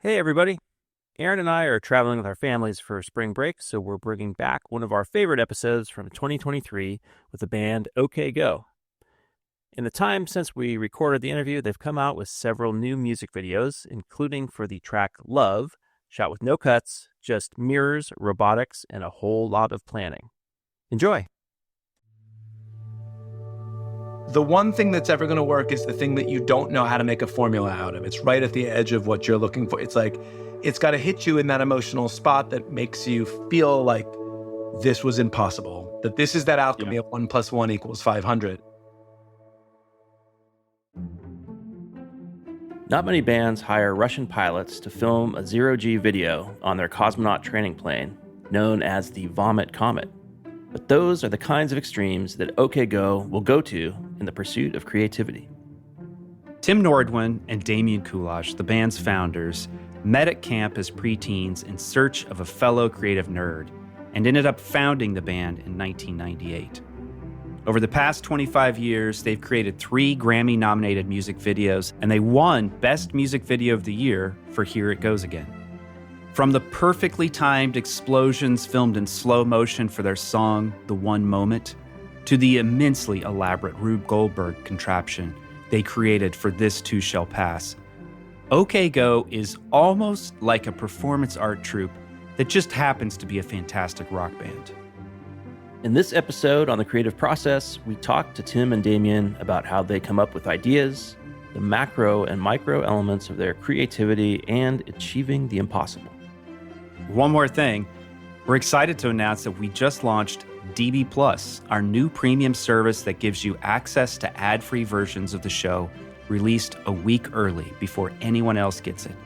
Hey, everybody. Aarron and I are traveling with our families for spring break, so we're bringing back one of our favorite episodes from 2023 with the band OK Go. In the time since we recorded the interview, they've come out with several new music videos, including for the track Love, shot with no cuts, just mirrors, robotics, and a whole lot of planning. Enjoy! The one thing that's ever going to work is the thing that you don't know how to make a formula out of. It's right at the edge of what you're looking for. It's like, it's got to hit you in that emotional spot that makes you feel like this was impossible, that this is that alchemy of 1 + 1 = 500. Not many bands hire Russian pilots to film a zero-G video on their cosmonaut training plane, known as the Vomit Comet. But those are the kinds of extremes that OK Go will go to in the pursuit of creativity. Tim Nordwind and Damian Kulash, the band's founders, met at camp as preteens in search of a fellow creative nerd and ended up founding the band in 1998. Over the past 25 years, they've created 3 Grammy-nominated music videos, and they won Best Music Video of the Year for Here It Goes Again. From the perfectly timed explosions filmed in slow motion for their song, The One Moment, to the immensely elaborate Rube Goldberg contraption they created for This Too Shall Pass, OK Go is almost like a performance art troupe that just happens to be a fantastic rock band. In this episode on the creative process, we talked to Tim and Damian about how they come up with ideas, the macro and micro elements of their creativity, and achieving the impossible. One more thing, we're excited to announce that we just launched DB Plus, our new premium service that gives you access to ad-free versions of the show released a week early before anyone else gets it.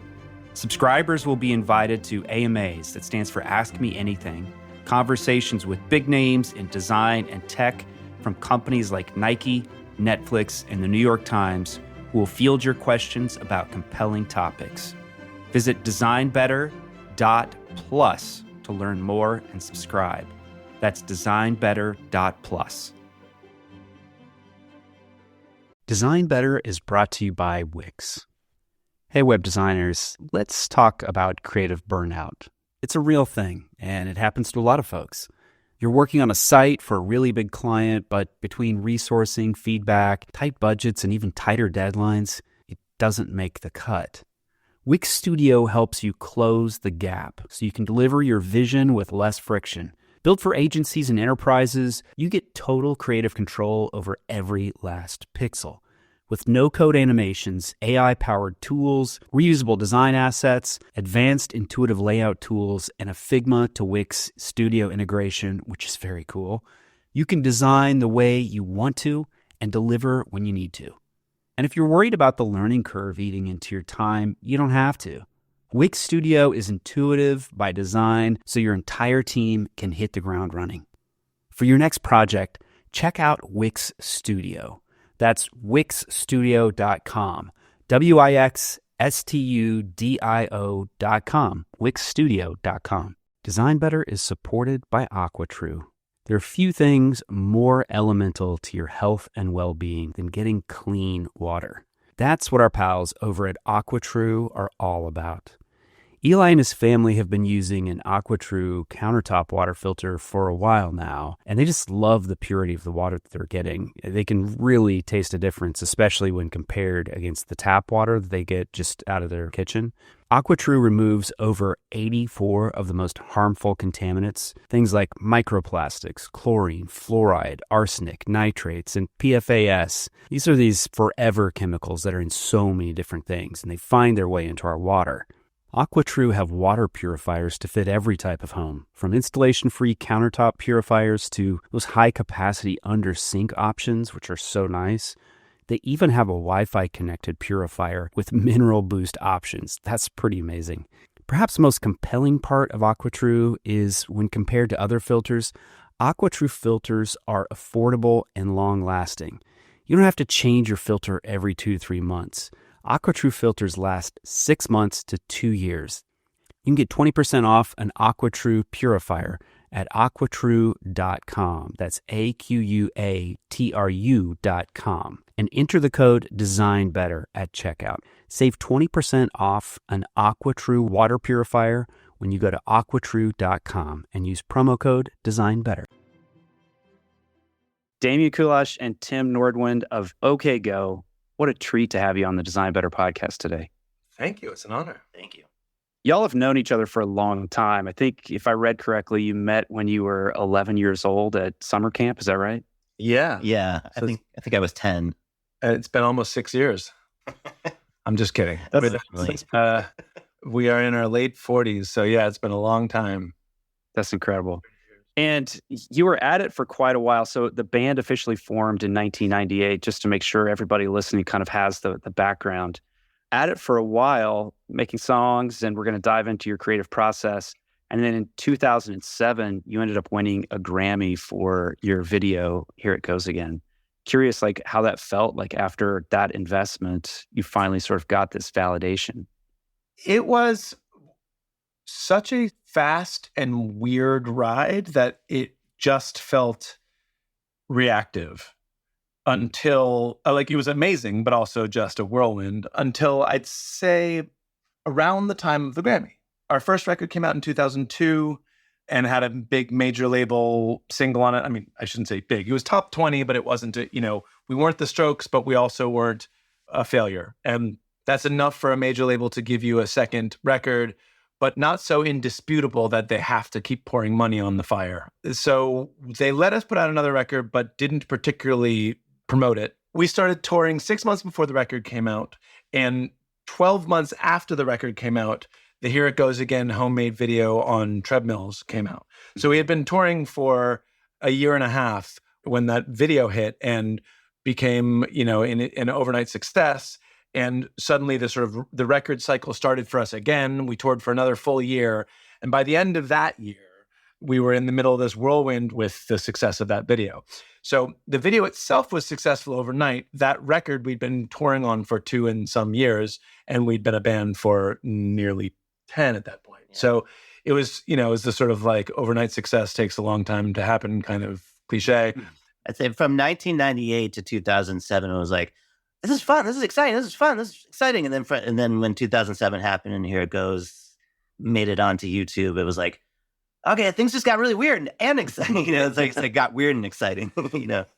Subscribers will be invited to AMAs, that stands for Ask Me Anything, conversations with big names in design and tech from companies like Nike, Netflix, and the New York Times, who will field your questions about compelling topics. Visit designbetter.plus to learn more and subscribe. That's designbetter.plus. Design Better is brought to you by Wix. Hey, web designers, let's talk about creative burnout. It's a real thing, and it happens to a lot of folks. You're working on a site for a really big client, but between resourcing, feedback, tight budgets, and even tighter deadlines, it doesn't make the cut. Wix Studio helps you close the gap so you can deliver your vision with less friction. Built for agencies and enterprises, you get total creative control over every last pixel. With no-code animations, AI-powered tools, reusable design assets, advanced intuitive layout tools, and a Figma to Wix Studio integration, which is very cool, you can design the way you want to and deliver when you need to. And if you're worried about the learning curve eating into your time, you don't have to. Wix Studio is intuitive by design, so your entire team can hit the ground running. For your next project, check out Wix Studio. That's wixstudio.com. WIXSTUDIO.com. wixstudio.com. Design Better is supported by AquaTrue. There are few things more elemental to your health and well-being than getting clean water. That's what our pals over at AquaTrue are all about. Eli and his family have been using an AquaTrue countertop water filter for a while now, and they just love the purity of the water that they're getting. They can really taste a difference, especially when compared against the tap water that they get just out of their kitchen. AquaTrue removes over 84 of the most harmful contaminants, things like microplastics, chlorine, fluoride, arsenic, nitrates, and PFAS. These are these forever chemicals that are in so many different things, and they find their way into our water. AquaTrue have water purifiers to fit every type of home, from installation-free countertop purifiers to those high-capacity under-sink options, which are so nice. They even have a Wi-Fi connected purifier with mineral boost options. That's pretty amazing. Perhaps the most compelling part of AquaTrue is when compared to other filters, AquaTrue filters are affordable and long-lasting. You don't have to change your filter every 2 to 3 months. AquaTrue filters last 6 months to 2 years. You can get 20% off an AquaTrue purifier at aquatrue.com. That's AQUATRU.com. and enter the code DESIGNBETTER at checkout. Save 20% off an AquaTrue water purifier when you go to aquatrue.com and use promo code DESIGNBETTER. Damian Kulash and Tim Nordwind of OK Go. What a treat to have you on the Design Better podcast today. Thank you. It's an honor. Thank you. Y'all have known each other for a long time. I think if I read correctly, you met when you were 11 years old at summer camp. Is that right? Yeah. Yeah. I think I was 10. It's been almost 6 years. I'm just kidding. We are in our late 40s. So yeah, it's been a long time. That's incredible. And you were at it for quite a while. So the band officially formed in 1998, just to make sure everybody listening kind of has the background. At it for a while, making songs, and we're going to dive into your creative process. And then in 2007, you ended up winning a Grammy for your video, Here It Goes Again. Curious, like, how that felt like after that investment, you finally sort of got this validation. It was such a fast and weird ride that it just felt reactive until, like, it was amazing, but also just a whirlwind until I'd say around the time of the Grammy. Our first record came out in 2002 and had a big major label single on it. I mean, I shouldn't say big. It was top 20, but it wasn't, we weren't the Strokes, but we also weren't a failure. And that's enough for a major label to give you a second record, but not so indisputable that they have to keep pouring money on the fire. So they let us put out another record, but didn't particularly promote it. We started touring 6 months before the record came out, and 12 months after the record came out, the Here It Goes Again homemade video on treadmills came out. So we had been touring for a year and a half when that video hit and became, an overnight success. And suddenly the record cycle started for us again. We toured for another full year. And by the end of that year, we were in the middle of this whirlwind with the success of that video. So the video itself was successful overnight. That record we'd been touring on for 2 and some years, and we'd been a band for nearly 10 at that point. Yeah. So it was, it was the sort of like overnight success takes a long time to happen kind of cliche. I'd say from 1998 to 2007, it was like, this is fun. This is exciting. This is fun. This is exciting. And then when 2007 happened and Here It Goes made it onto YouTube, it was like, okay, things just got really weird and exciting. It's like it got weird and exciting.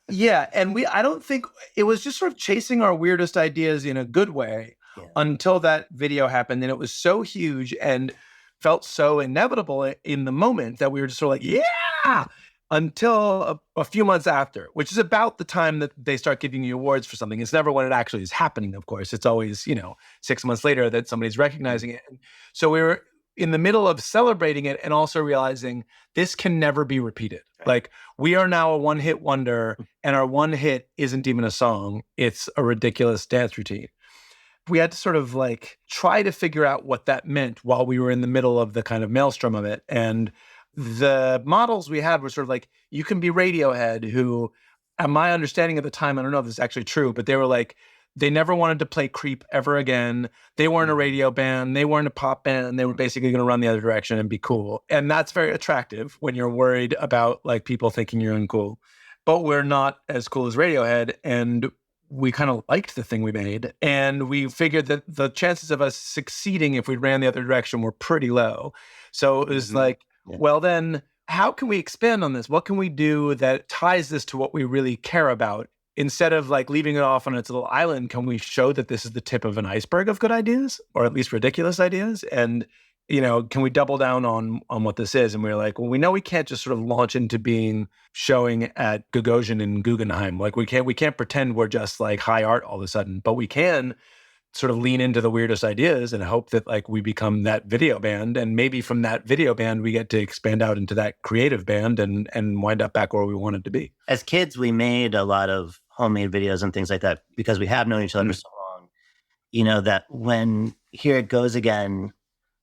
Yeah, and I don't think it was just sort of chasing our weirdest ideas in a good way until that video happened, and it was so huge and felt so inevitable in the moment that we were just sort of like, yeah. Until a few months after, which is about the time that they start giving you awards for something. It's never when it actually is happening, of course. It's always, 6 months later that somebody's recognizing it. So we were in the middle of celebrating it and also realizing this can never be repeated. Right. Like, we are now a one-hit wonder, and our one hit isn't even a song. It's a ridiculous dance routine. We had to sort of like try to figure out what that meant while we were in the middle of the kind of maelstrom of it. And the models we had were sort of like, you can be Radiohead, who, at my understanding at the time, I don't know if this is actually true, but they were like, they never wanted to play Creep ever again. They weren't a radio band. They weren't a pop band. They were basically going to run the other direction and be cool. And that's very attractive when you're worried about like people thinking you're uncool. But we're not as cool as Radiohead. And we kind of liked the thing we made. And we figured that the chances of us succeeding if we ran the other direction were pretty low. So it was like, well, then how can we expand on this? What can we do that ties this to what we really care about? Instead of like leaving it off on its little island, can we show that this is the tip of an iceberg of good ideas, or at least ridiculous ideas? And, can we double down on what this is? And we were like, well, we know we can't just sort of launch into being showing at Gagosian and Guggenheim. Like we can't pretend we're just like high art all of a sudden, but we can sort of lean into the weirdest ideas and hope that like we become that video band. And maybe from that video band, we get to expand out into that creative band and wind up back where we wanted to be. As kids, we made a lot of homemade videos and things like that because we have known each other for so long, that when Here It Goes Again,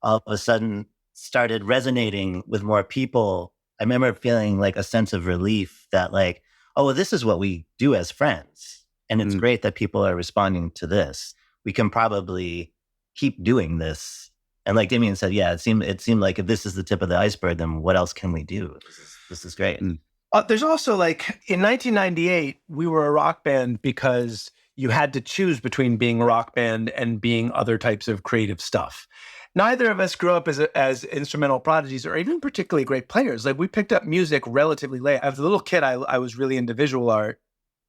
all of a sudden started resonating with more people. I remember feeling like a sense of relief that like, oh, well, this is what we do as friends. And it's great that people are responding to this. We can probably keep doing this. And like Damian said, it seemed like if this is the tip of the iceberg, then what else can we do? This is great. There's also like in 1998, we were a rock band because you had to choose between being a rock band and being other types of creative stuff. Neither of us grew up as instrumental prodigies or even particularly great players. Like we picked up music relatively late. As a little kid, I was really into visual art.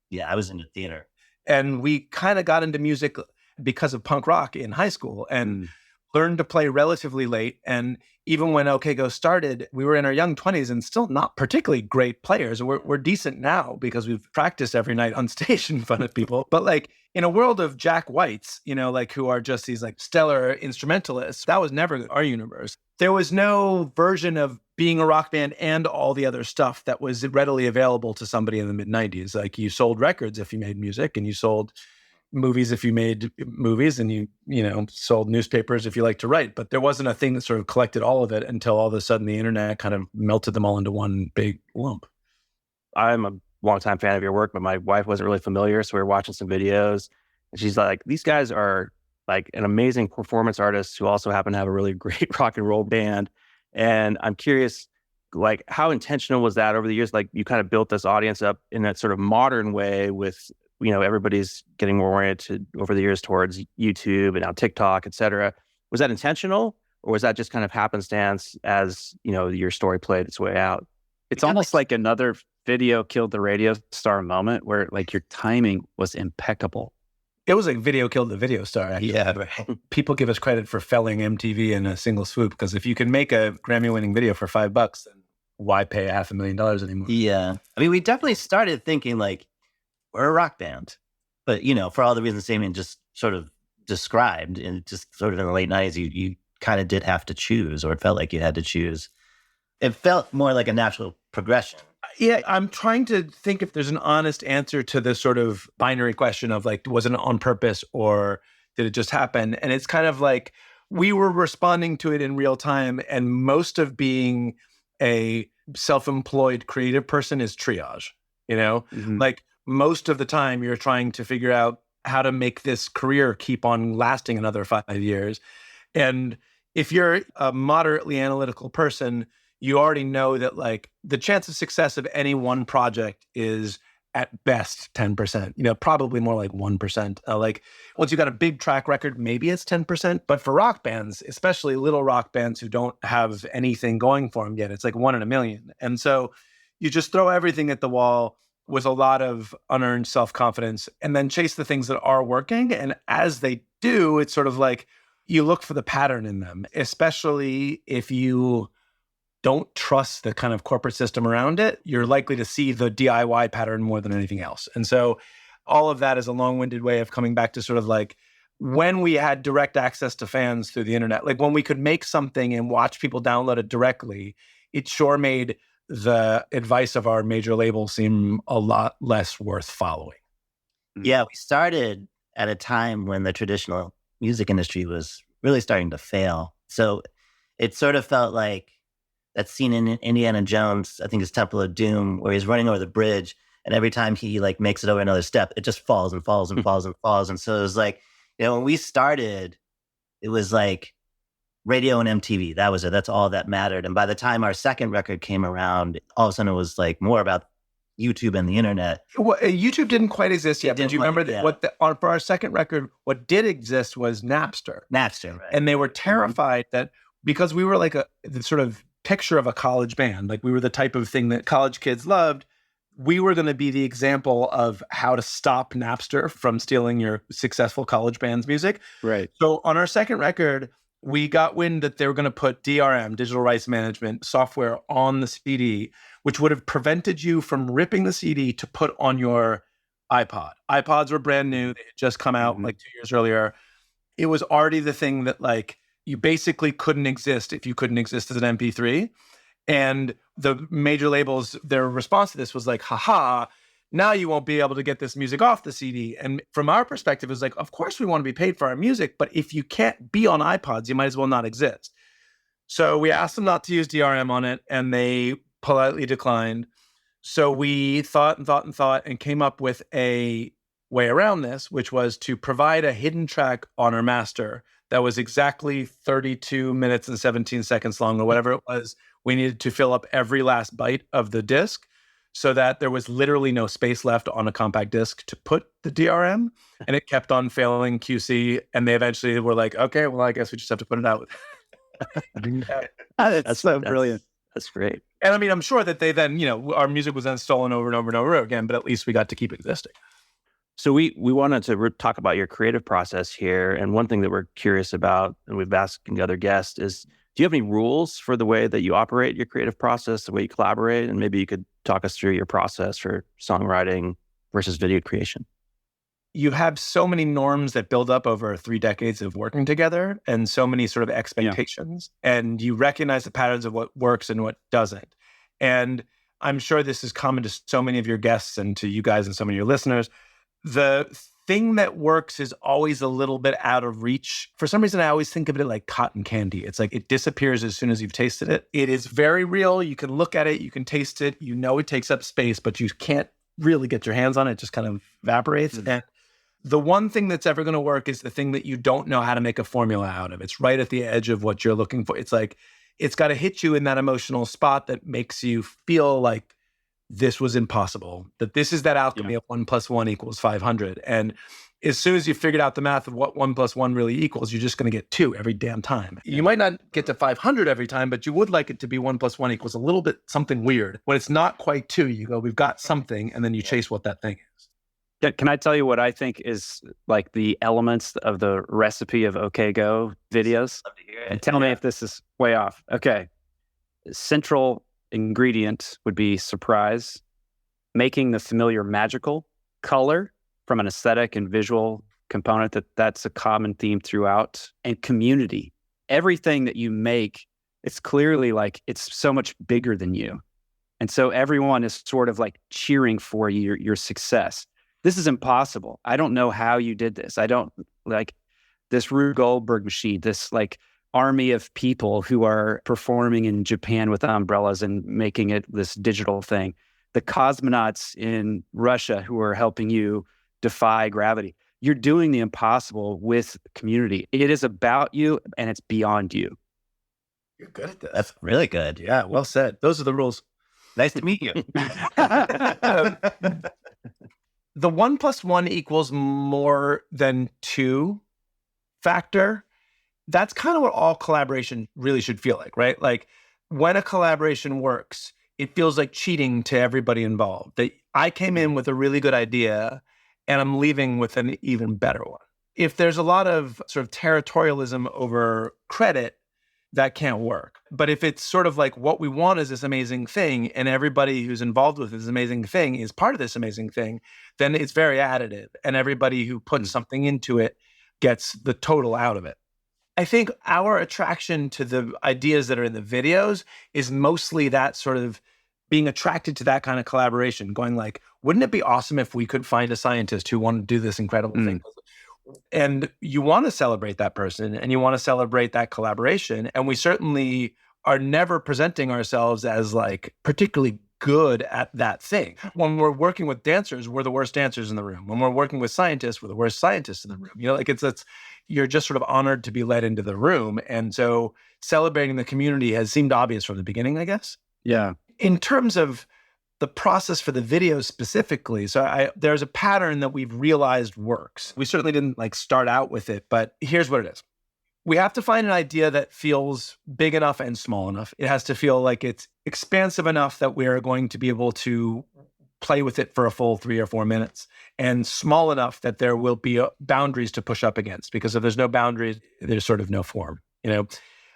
Yeah, I was into theater. And we kind of got into music because of punk rock in high school and learned to play relatively late. And even when OK Go started, we were in our young 20s and still not particularly great players. We're decent now because we've practiced every night on stage in front of people. But like in a world of Jack Whites, you know, like who are just these like stellar instrumentalists, that was never our universe. There was no version of being a rock band and all the other stuff that was readily available to somebody in the mid-90s. Like you sold records if you made music, and you sold movies if you made movies, and you sold newspapers if you like to write. But there wasn't a thing that sort of collected all of it until all of a sudden the internet kind of melted them all into one big lump. I'm a longtime fan of your work, but my wife wasn't really familiar, so we were watching some videos, and she's like, these guys are like an amazing performance artist who also happen to have a really great rock and roll band. And I'm curious, like, how intentional was that over the years? Like, you kind of built this audience up in that sort of modern way with, everybody's getting more oriented over the years towards YouTube and now TikTok, et cetera. Was that intentional, or was that just kind of happenstance as, your story played its way out? It's almost like another video killed the radio star moment where like your timing was impeccable. It was like video killed the video star, actually. Yeah, right. People give us credit for felling MTV in a single swoop, because if you can make a Grammy-winning video for $5, then why pay $500,000 anymore? Yeah. I mean, we definitely started thinking like, we're a rock band. But, for all the reasons Damian just sort of described, and just sort of in the late 90s, you kind of did have to choose, or it felt like you had to choose. It felt more like a natural progression. Yeah, I'm trying to think if there's an honest answer to this sort of binary question of like, was it on purpose or did it just happen? And it's kind of like we were responding to it in real time. And most of being a self-employed creative person is triage, Like most of the time you're trying to figure out how to make this career keep on lasting another 5 years. And if you're a moderately analytical person, you already know that like the chance of success of any one project is at best 10%, probably more like 1%. Like once you got a big track record, maybe it's 10%. But for rock bands, especially little rock bands who don't have anything going for them yet, it's like 1 in a million. And so you just throw everything at the wall with a lot of unearned self-confidence and then chase the things that are working. And as they do, it's sort of like you look for the pattern in them, especially if you don't trust the kind of corporate system around it, you're likely to see the DIY pattern more than anything else. And so all of that is a long-winded way of coming back to sort of like when we had direct access to fans through the internet, like when we could make something and watch people download it directly, it sure made the advice of our major label seem a lot less worth following. Yeah, we started at a time when the traditional music industry was really starting to fail. So it sort of felt like that scene in Indiana Jones, I think it's Temple of Doom, where he's running over the bridge, and every time he like makes it over another step, it just falls and falls and falls and falls. And so it was like, when we started, it was like radio and MTV. That was it. That's all that mattered. And by the time our second record came around, all of a sudden it was like more about YouTube and the internet. Well, YouTube didn't quite exist yet. But do you remember that for our second record, what did exist was Napster. Napster, right. And they were terrified that because we were like the sort of picture of a college band, like we were the type of thing that college kids loved, we were going to be the example of how to stop Napster from stealing your successful college band's music. Right. So on our second record, we got wind that they were going to put DRM, digital rights management software, on the CD, which would have prevented you from ripping the CD to put on your iPod. iPods were brand new. They had just come out like 2 years earlier. It was already the thing that like you basically couldn't exist if you couldn't exist as an MP3. And the major labels, their response to this was like, haha, now you won't be able to get this music off the CD. And from our perspective, it was like, of course we want to be paid for our music, but if you can't be on iPods, you might as well not exist. So we asked them not to use DRM on it, and they politely declined. So we thought and came up with a way around this, which was to provide a hidden track on our master that was exactly 32 minutes and 17 seconds long, or whatever it was. We needed to fill up every last byte of the disc. so that there was literally no space left on a compact disc to put the DRM, and it kept on failing QC, and they eventually were like, okay, well, I guess we just have to put it out. That's so brilliant. That's great. And I mean, I'm sure that they then, our music was then stolen over and over and over again, but at least we got to keep existing. So we wanted to talk about your creative process here. And one thing that we're curious about, and we've asked other guests, is do you have any rules for the way that you operate your creative process, the way you collaborate? And maybe you could talk us through your process for songwriting versus video creation. You have so many norms that build up over 3 decades of working together, and so many sort of expectations. And you recognize the patterns of what works and what doesn't. And I'm sure this is common to so many of your guests and to you guys and so many of your listeners. The thing that works is always a little bit out of reach. For some reason, I always think of it like cotton candy. It's like it disappears as soon as you've tasted it. It is very real. You can look at it, you can taste it. You know it takes up space, but you can't really get your hands on it. It just kind of evaporates. And the one thing that's ever going to work is the thing that you don't know how to make a formula out of. It's right at the edge of what you're looking for. It's like, it's got to hit you in that emotional spot that makes you feel like this was impossible, that this is that alchemy of 1 + 1 = 500. And as soon as you figured out the math of what 1 + 1 really equals, you're just going to get 2 every damn time. You might not get to 500 every time, but you would like it to be 1 + 1 = a little bit something weird. When it's not quite 2, you go, we've got something, and then you chase what that thing is. Can I tell you what I think is like the elements of the recipe of OK Go videos? Love to hear it. And tell me if this is way off. Okay. Central ingredient would be surprise, making the familiar magical, color from an aesthetic and visual component that's a common theme throughout, and community. Everything that you make, it's clearly like it's so much bigger than you. And so everyone is sort of like cheering for your success. This is impossible. I don't know how you did this. I don't like this Rube Goldberg machine, this like army of people who are performing in Japan with umbrellas and making it this digital thing. The cosmonauts in Russia who are helping you defy gravity. You're doing the impossible with community. It is about you and it's beyond you. You're good at this. That's really good. Yeah, well said. Those are the rules. Nice to meet you. The 1 + 1 = more than 2 factor, that's kind of what all collaboration really should feel like, right? Like when a collaboration works, it feels like cheating to everybody involved. That I came in with a really good idea and I'm leaving with an even better one. If there's a lot of sort of territorialism over credit, that can't work. But if it's sort of like what we want is this amazing thing and everybody who's involved with this amazing thing is part of this amazing thing, then it's very additive and everybody who puts something into it gets the total out of it. I think our attraction to the ideas that are in the videos is mostly that sort of being attracted to that kind of collaboration, going like, wouldn't it be awesome if we could find a scientist who wanted to do this incredible thing? And you want to celebrate that person and you want to celebrate that collaboration. And we certainly are never presenting ourselves as like particularly good at that thing. When we're working with dancers, we're the worst dancers in the room. When we're working with scientists, we're the worst scientists in the room. Like it's you're just sort of honored to be let into the room. And so celebrating the community has seemed obvious from the beginning, I guess. Yeah. In terms of the process for the videos specifically, so there's a pattern that we've realized works. We certainly didn't like start out with it, but here's what it is. We have to find an idea that feels big enough and small enough. It has to feel like it's expansive enough that we're going to be able to play with it for a full 3 or 4 minutes, and small enough that there will be boundaries to push up against, because if there's no boundaries, there's sort of no form,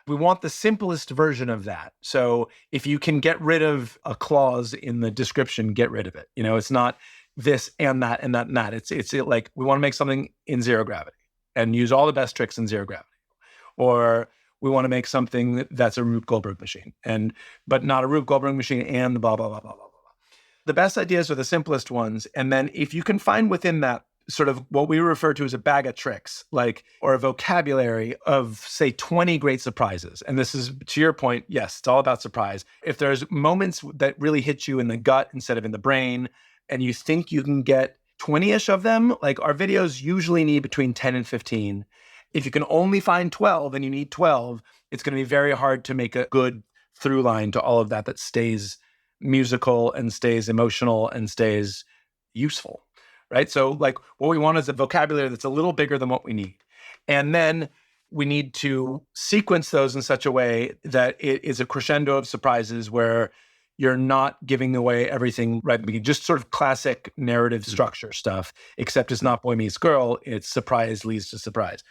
We want the simplest version of that. So if you can get rid of a clause in the description, get rid of it. It's not this and that and that and that. It's like we want to make something in zero gravity and use all the best tricks in zero gravity. Or we want to make something that's a Rube Goldberg machine, but not a Rube Goldberg machine and the blah, blah, blah, blah, blah, blah. The best ideas are the simplest ones. And then if you can find within that sort of what we refer to as a bag of tricks, or a vocabulary of, say, 20 great surprises. And this is, to your point, yes, it's all about surprise. If there's moments that really hit you in the gut instead of in the brain, and you think you can get 20-ish of them, like our videos usually need between 10 and 15. If you can only find 12 and you need 12, it's going to be very hard to make a good through line to all of that stays musical and stays emotional and stays useful, right? So like what we want is a vocabulary that's a little bigger than what we need. And then we need to sequence those in such a way that it is a crescendo of surprises where you're not giving away everything right at the beginning. Just sort of classic narrative structure stuff, except it's not boy meets girl, it's surprise leads to surprise.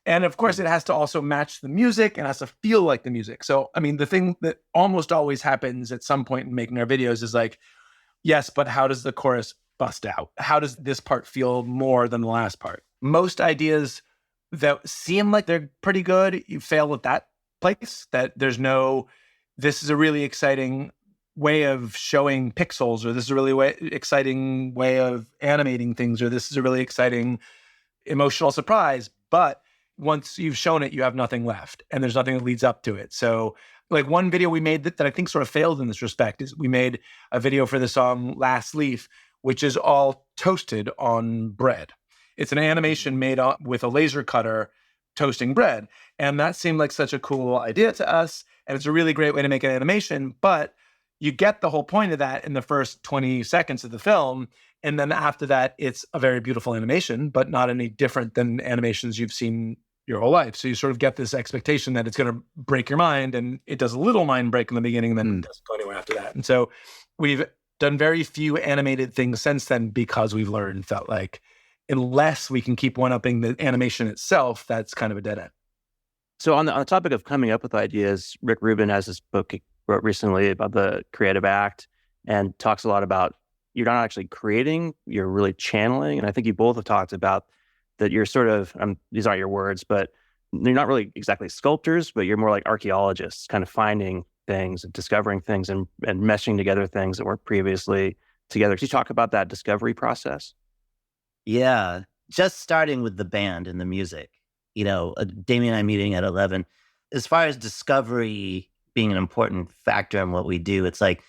And of course, it has to also match the music and has to feel like the music. So, I mean, the thing that almost always happens at some point in making our videos is like, yes, but how does the chorus bust out? How does this part feel more than the last part? Most ideas that seem like they're pretty good, you fail at that place, that there's no, this is a really exciting way of showing pixels, or this is a really exciting way of animating things, or this is a really exciting emotional surprise. But once you've shown it, you have nothing left, and there's nothing that leads up to it. So like one video we made that I think sort of failed in this respect is we made a video for the song Last Leaf, which is all toasted on bread. It's an animation made with a laser cutter toasting bread. And that seemed like such a cool idea to us. And it's a really great way to make an animation, but you get the whole point of that in the first 20 seconds of the film. And then after that, it's a very beautiful animation, but not any different than animations you've seen your whole life. So you sort of get this expectation that it's going to break your mind, and it does a little mind break in the beginning, and then it doesn't go anywhere after that. And so we've done very few animated things since then because we've learned that like, unless we can keep one-upping the animation itself, that's kind of a dead end. So on the topic of coming up with ideas, Rick Rubin has this book he wrote recently about the creative act and talks a lot about you're not actually creating, you're really channeling. And I think you both have talked about that you're sort of, these aren't your words, but you're not really exactly sculptors, but you're more like archaeologists, kind of finding things and discovering things and meshing together things that weren't previously together. Could you talk about that discovery process? Yeah, just starting with the band and the music, Damian and I meeting at 11, as far as discovery being an important factor in what we do, it's like,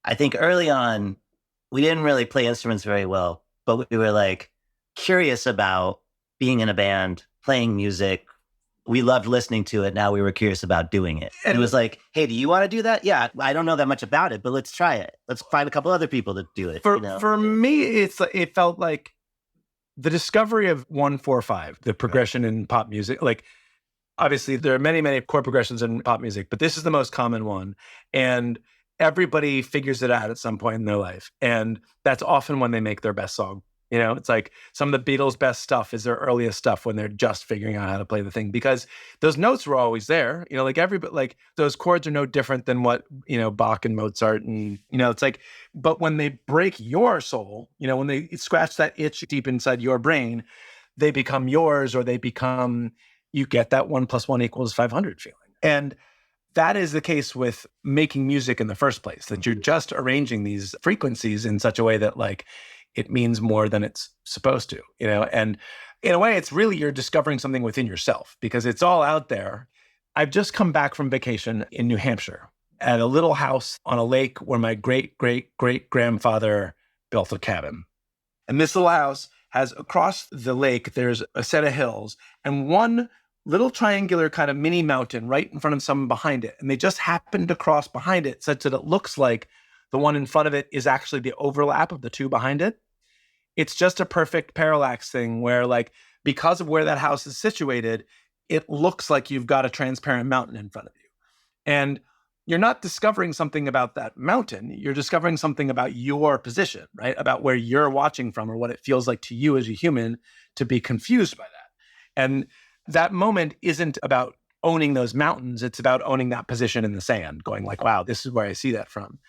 I think early on, we didn't really play instruments very well, but we were like curious about being in a band, playing music. We loved listening to it. Now we were curious about doing it. And it was like, hey, do you want to do that? Yeah, I don't know that much about it, but let's try it. Let's find a couple other people to do it. For me, it felt like the discovery of 1-4-5, the progression in pop music. Like, obviously, there are many, many chord progressions in pop music, but this is the most common one. And everybody figures it out at some point in their life. And that's often when they make their best song. It's like some of the Beatles' best stuff is their earliest stuff when they're just figuring out how to play the thing, because those notes were always there. Like those chords are no different than what, Bach and Mozart and, it's like, but when they break your soul, when they scratch that itch deep inside your brain, they become yours, or you get that 1 + 1 = 500 feeling. And that is the case with making music in the first place, that you're just arranging these frequencies in such a way that like, it means more than it's supposed to, and in a way, it's really, you're discovering something within yourself because it's all out there. I've just come back from vacation in New Hampshire at a little house on a lake where my great-great-great-grandfather built a cabin. And this little house has, across the lake, there's a set of hills and one little triangular kind of mini mountain right in front of someone behind it. And they just happened to cross behind it such that it looks like the one in front of it is actually the overlap of the two behind it. It's just a perfect parallax thing where, like, because of where that house is situated, it looks like you've got a transparent mountain in front of you. And you're not discovering something about that mountain. You're discovering something about your position, right? About where you're watching from or what it feels like to you as a human to be confused by that. And that moment isn't about owning those mountains. It's about owning that position in the sand, going like, wow, this is where I see that from.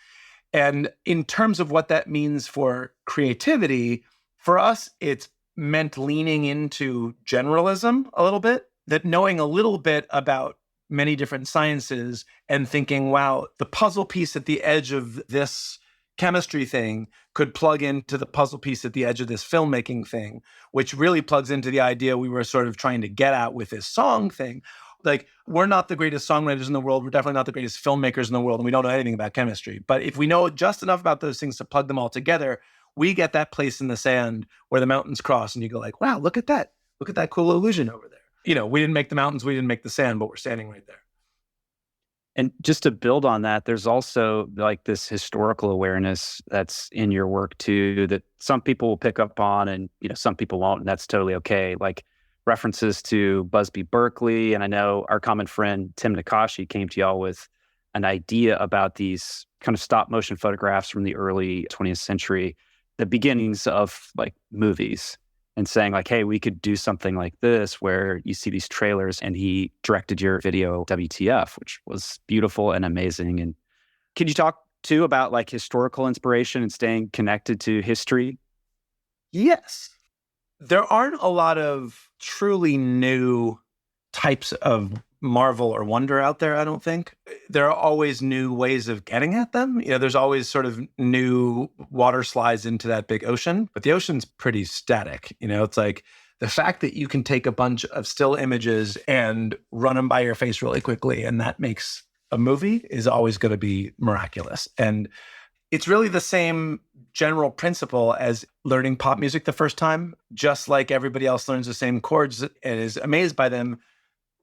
And in terms of what that means for creativity, for us, it's meant leaning into generalism a little bit, that knowing a little bit about many different sciences and thinking, wow, the puzzle piece at the edge of this chemistry thing could plug into the puzzle piece at the edge of this filmmaking thing, which really plugs into the idea we were sort of trying to get at with this song thing. Like, we're not the greatest songwriters in the world. We're definitely not the greatest filmmakers in the world. And we don't know anything about chemistry. But if we know just enough about those things to plug them all together, we get that place in the sand where the mountains cross and you go like, wow, look at that. Look at that cool illusion over there. We didn't make the mountains, we didn't make the sand, but we're standing right there. And just to build on that, there's also like this historical awareness that's in your work too, that some people will pick up on and, some people won't, and that's totally okay. Like references to Busby Berkeley. And I know our common friend, Tim Nakashi, came to y'all with an idea about these kind of stop motion photographs from the early 20th century, the beginnings of like movies, and saying like, hey, we could do something like this where you see these trailers, and he directed your video WTF, which was beautiful and amazing. And can you talk too about like historical inspiration and staying connected to history? Yes. There aren't a lot of truly new types of marvel or wonder out there, I don't think. There are always new ways of getting at them. There's always sort of new water slides into that big ocean, but the ocean's pretty static. It's like the fact that you can take a bunch of still images and run them by your face really quickly, and that makes a movie, is always going to be miraculous. And it's really the same general principle as learning pop music the first time. Just like everybody else learns the same chords and is amazed by them,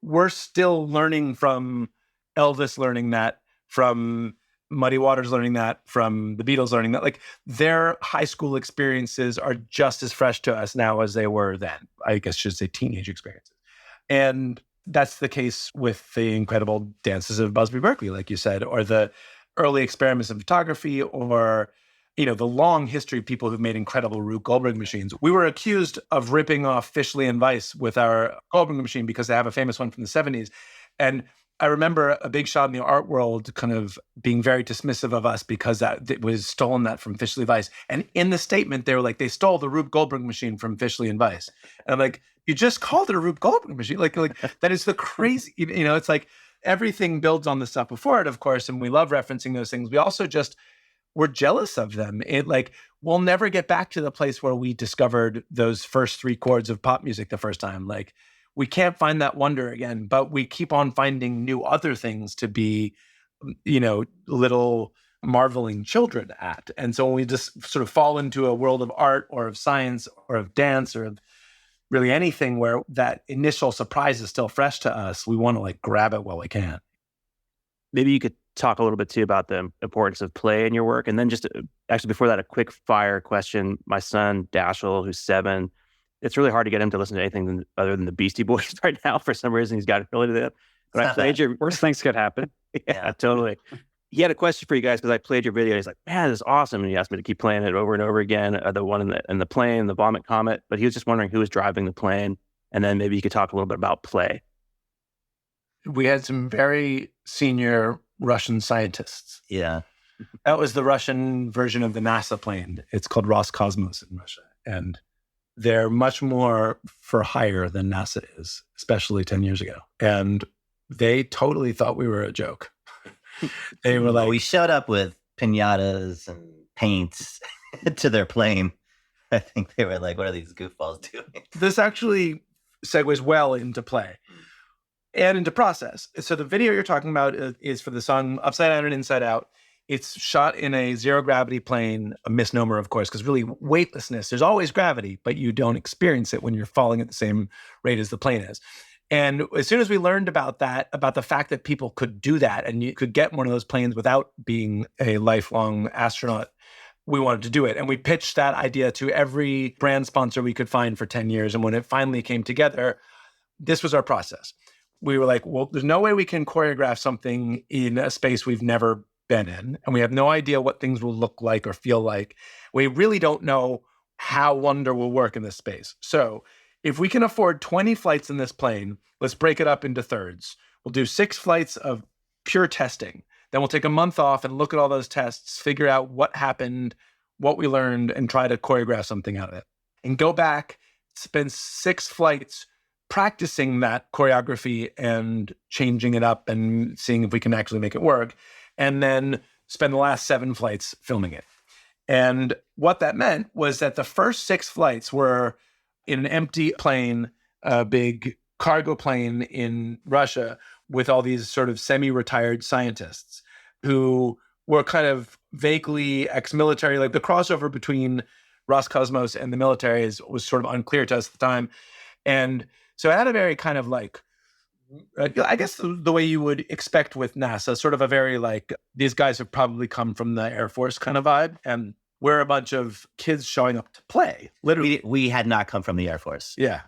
we're still learning from Elvis, learning that, from Muddy Waters learning that, from the Beatles learning that. Like, their high school experiences are just as fresh to us now as they were then. I guess I should say teenage experiences. And that's the case with the incredible dances of Busby Berkeley, like you said, or the early experiments in photography, or the long history of people who've made incredible Rube Goldberg machines. We were accused of ripping off Fischli and Weiss with our Goldberg machine because they have a famous one from the 70s. And I remember a big shot in the art world kind of being very dismissive of us because it was stolen that from Fischli Weiss. And in the statement, they were like, they stole the Rube Goldberg machine from Fischli and Weiss. And I'm like, you just called it a Rube Goldberg machine? Like that is the crazy, it's like everything builds on the stuff before it, of course. And we love referencing those things. We also we're jealous of them. We'll never get back to the place where we discovered those first 3 chords of pop music the first time. Like, we can't find that wonder again, but we keep on finding new other things to be, little marveling children at. And so when we just sort of fall into a world of art or of science or of dance or of really anything where that initial surprise is still fresh to us, we want to like grab it while we can. Maybe you could talk a little bit too about the importance of play in your work. And then just actually before that, a quick fire question. My son, Dashel, who's 7, it's really hard to get him to listen to anything other than the Beastie Boys right now. For some reason, he's got really to that. But I played your... Worst things could happen. Yeah, totally. He had a question for you guys because I played your video. He's like, man, this is awesome. And he asked me to keep playing it over and over again. The one in the plane, the Vomit Comet. But he was just wondering who was driving the plane. And then maybe you could talk a little bit about play. We had some very senior Russian scientists. Yeah. That was the Russian version of the NASA plane. It's called Roscosmos in Russia. And they're much more for hire than NASA is, especially 10 years ago. And they totally thought we were a joke. They were like... We showed up with piñatas and paints to their plane. I think they were like, what are these goofballs doing? This actually segues well into play and into process. So the video you're talking about is for the song Upside Down and Inside Out. It's shot in a zero gravity plane, a misnomer, of course, because really weightlessness, there's always gravity, but you don't experience it when you're falling at the same rate as the plane is. And as soon as we learned about that, about the fact that people could do that and you could get one of those planes without being a lifelong astronaut, we wanted to do it. And we pitched that idea to every brand sponsor we could find for 10 years. And when it finally came together, this was our process. We were like, well, there's no way we can choreograph something in a space we've never been in. And we have no idea what things will look like or feel like. We really don't know how wonder will work in this space. So if we can afford 20 flights in this plane, let's break it up into thirds. We'll do 6 flights of pure testing. Then we'll take a month off and look at all those tests, figure out what happened, what we learned, and try to choreograph something out of it. And go back, spend 6 flights practicing that choreography and changing it up and seeing if we can actually make it work. And then spend the last 7 flights filming it. And what that meant was that the first 6 flights were in an empty plane, a big cargo plane in Russia with all these sort of semi-retired scientists who were kind of vaguely ex-military. Like the crossover between Roscosmos and the military was sort of unclear to us at the time. And so it had a very kind of like I guess the way you would expect with NASA, sort of a very like, these guys have probably come from the Air Force kind of vibe. And we're a bunch of kids showing up to play, literally. We had not come from the Air Force. Yeah.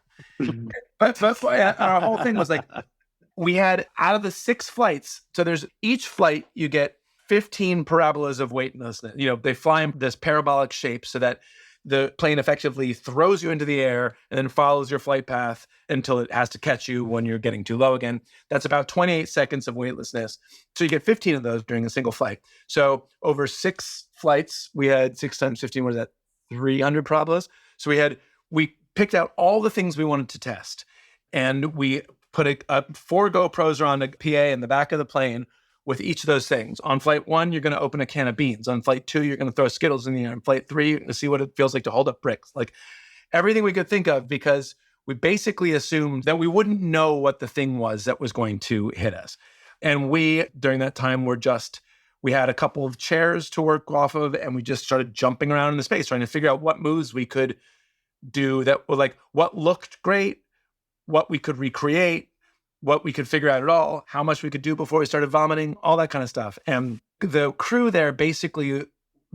but our whole thing was like, we had out of the 6 flights, so there's each flight, you get 15 parabolas of weightlessness. They fly in this parabolic shape so that the plane effectively throws you into the air and then follows your flight path until it has to catch you when you're getting too low again. That's about 28 seconds of weightlessness. So you get 15 of those during a single flight. So over 6 flights, we had 6 times 15, what is that? 300 parabolas. So we picked out all the things we wanted to test. And we put 4 GoPros on a PA in the back of the plane with each of those things. On flight 1, you're going to open a can of beans. On flight 2, you're going to throw Skittles in the air. On flight 3, you're going to see what it feels like to hold up bricks. Like everything we could think of, because we basically assumed that we wouldn't know what the thing was that was going to hit us. And we, during that time, we had a couple of chairs to work off of, and we just started jumping around in the space, trying to figure out what moves we could do that were like what looked great, what we could recreate, what we could figure out at all, how much we could do before we started vomiting, all that kind of stuff. And the crew there basically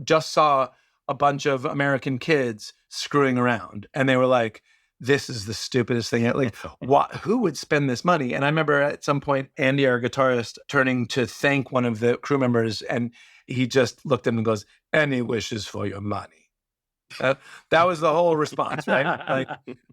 just saw a bunch of American kids screwing around. And they were like, this is the stupidest thing. Like, who would spend this money? And I remember at some point, Andy, our guitarist, turning to thank one of the crew members. And he just looked at him and goes, any wishes for your money? That was the whole response, right?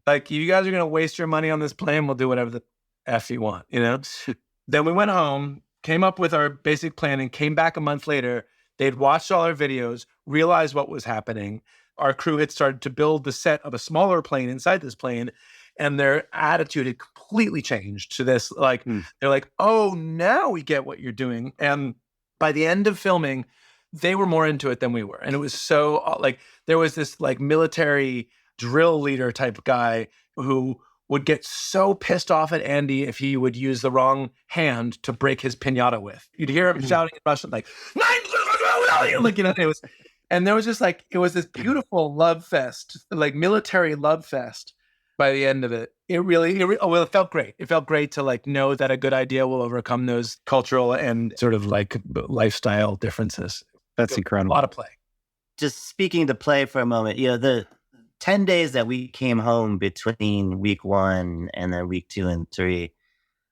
Like you guys are going to waste your money on this plane. We'll do whatever the F you want, Then we went home, came up with our basic plan, and came back a month later. They'd watched all our videos, realized what was happening. Our crew had started to build the set of a smaller plane inside this plane, and their attitude had completely changed to this. Like, they're like, oh, now we get what you're doing. And by the end of filming, they were more into it than we were. And it was so like, there was this like military drill leader type guy who would get so pissed off at Andy if he would use the wrong hand to break his piñata with. You'd hear him shouting in Russian, like, it was, and there was just like, it was this beautiful love fest, like military love fest by the end of it. It felt great. It felt great to like know that a good idea will overcome those cultural and sort of like lifestyle differences. That's incredible. A lot of play. Just speaking to play for a moment, the 10 days that we came home between week 1 and then week 2 and 3,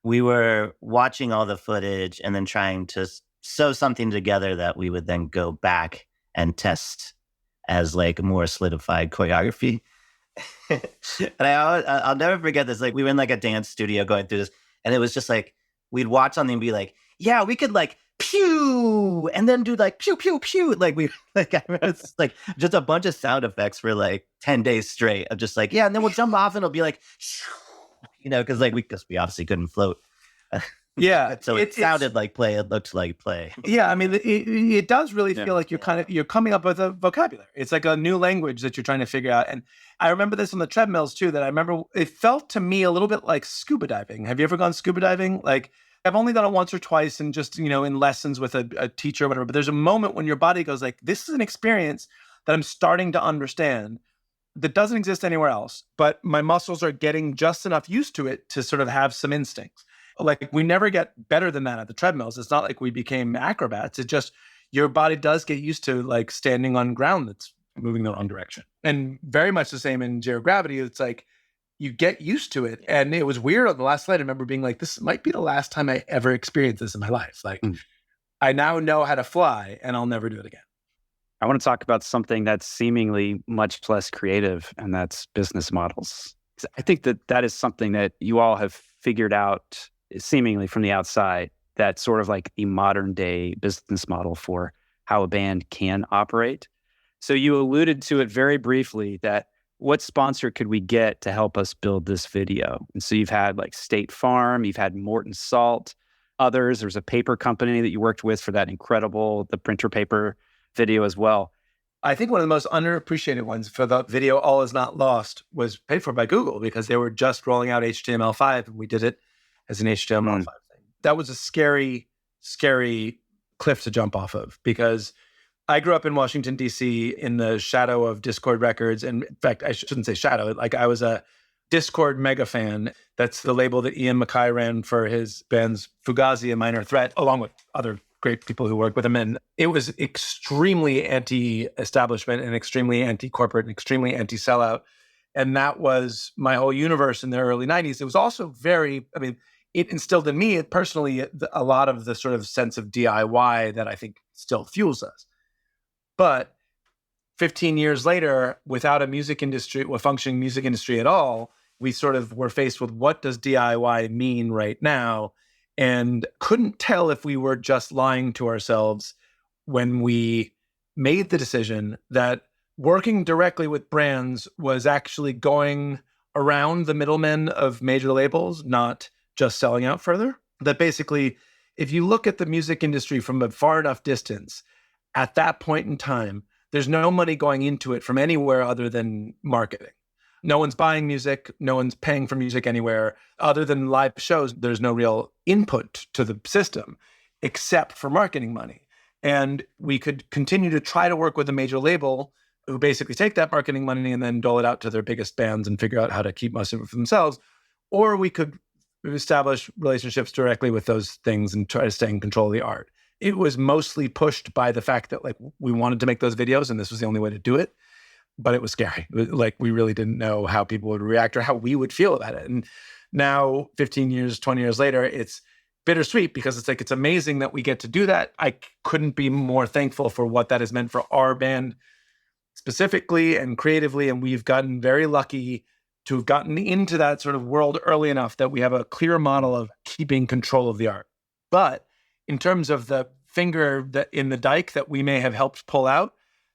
we were watching all the footage and then trying to sew something together that we would then go back and test as like more solidified choreography. And I'll never forget this. Like we were in like a dance studio going through this, and it was just like, we'd watch something and be like, yeah, we could like pew, and then do like pew, pew, pew. Like I remember it's like just a bunch of sound effects for like 10 days straight of just like, yeah. And then we'll jump off and it'll be like, because we obviously couldn't float. Yeah. So it sounded like play. It looked like play. Yeah. I mean, it does really feel like you're coming up with a vocabulary. It's like a new language that you're trying to figure out. And I remember this on the treadmills too, that I remember it felt to me a little bit like scuba diving. Have you ever gone scuba diving? Like, I've only done it once or twice and just, in lessons with a teacher or whatever. But there's a moment when your body goes like, this is an experience that I'm starting to understand that doesn't exist anywhere else. But my muscles are getting just enough used to it to sort of have some instincts. Like we never get better than that at the treadmills. It's not like we became acrobats. It's just your body does get used to like standing on ground that's moving the wrong direction. And very much the same in zero gravity. It's like, you get used to it. And it was weird on the last flight. I remember being like, this might be the last time I ever experienced this in my life. Like, I now know how to fly and I'll never do it again. I want to talk about something that's seemingly much less creative, and that's business models. I think that is something that you all have figured out seemingly from the outside, that's sort of like the modern day business model for how a band can operate. So you alluded to it very briefly, that what sponsor could we get to help us build this video? And so you've had like State Farm, you've had Morton Salt, others. There's a paper company that you worked with for that the printer paper video as well. I think one of the most underappreciated ones for the video All Is Not Lost was paid for by Google, because they were just rolling out HTML5 and we did it as an HTML5 thing. That was a scary, scary cliff to jump off of, because I grew up in Washington, D.C. in the shadow of Discord Records. And in fact, I shouldn't say shadow. Like I was a Discord mega fan. That's the label that Ian MacKaye ran for his bands Fugazi and Minor Threat, along with other great people who worked with him. And it was extremely anti-establishment and extremely anti-corporate and extremely anti-sellout. And that was my whole universe in the early 90s. It was also it instilled in me personally a lot of the sort of sense of DIY that I think still fuels us. But 15 years later, without a functioning music industry at all, we sort of were faced with what does DIY mean right now? And couldn't tell if we were just lying to ourselves when we made the decision that working directly with brands was actually going around the middlemen of major labels, not just selling out further. That basically, if you look at the music industry from a far enough distance, at that point in time, there's no money going into it from anywhere other than marketing. No one's buying music. No one's paying for music anywhere. Other than live shows, there's no real input to the system except for marketing money. And we could continue to try to work with a major label who basically take that marketing money and then dole it out to their biggest bands and figure out how to keep most of it for themselves. Or we could establish relationships directly with those things and try to stay in control of the art. It was mostly pushed by the fact that we wanted to make those videos and this was the only way to do it. But it was scary. We really didn't know how people would react or how we would feel about it. And now 15 years, 20 years later, it's bittersweet because it's amazing that we get to do that. I couldn't be more thankful for what that has meant for our band specifically and creatively. And we've gotten very lucky to have gotten into that sort of world early enough that we have a clear model of keeping control of the art. But in terms of the finger that in the dike that we may have helped pull out,